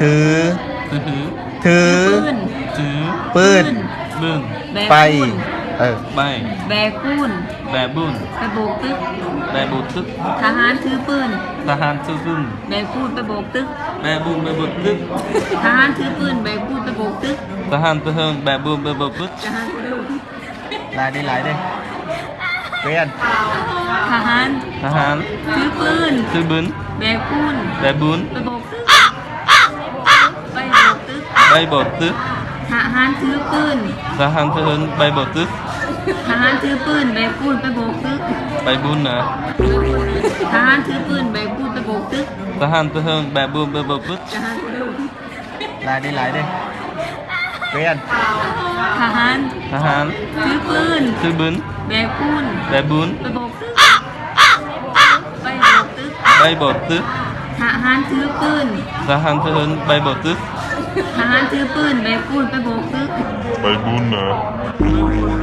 ถือ ถือ ถือ ถือ ปืน บึ้ง ไปเออ ใบ แบกปูน แบบุญ ไปโบกตึก แบบุตึก ทหารถือปืน ทหารถือปืน แบกปูนไปโบกตึก แบบุญแบบุตึก ทหารถือปืนแบกปูนไปโบกตึก ทหารถือแบบุญแบบุตึก ทหารถือ หลายดิเรียน ทหาร ทหาร ถือปืน ถือบุญ แบกปูน แบบุญ ไปโบกตึกไปโบกตึก ใบบุตึก ทหารถือปืน ทหารถือใบบุตึก ทหารถือปืนแบกปูนไปโบกตึก ใบบุญนะ ทหารถือปืนแบกปูนไปโบกตึก ทหารถือแบบุญแบบุตึก ทหารถือ หลายดิเรียน ทหาร ทหาร ถือปืน ถือบุญ แบกปูน แบบุญ ไปโบกตึกไปโบกตึก ใบบุตึก ทหารถือปืน ทหารถือใบบุตึก ทหารถือปืนแบกปูนไปโบกตึก Baik guna.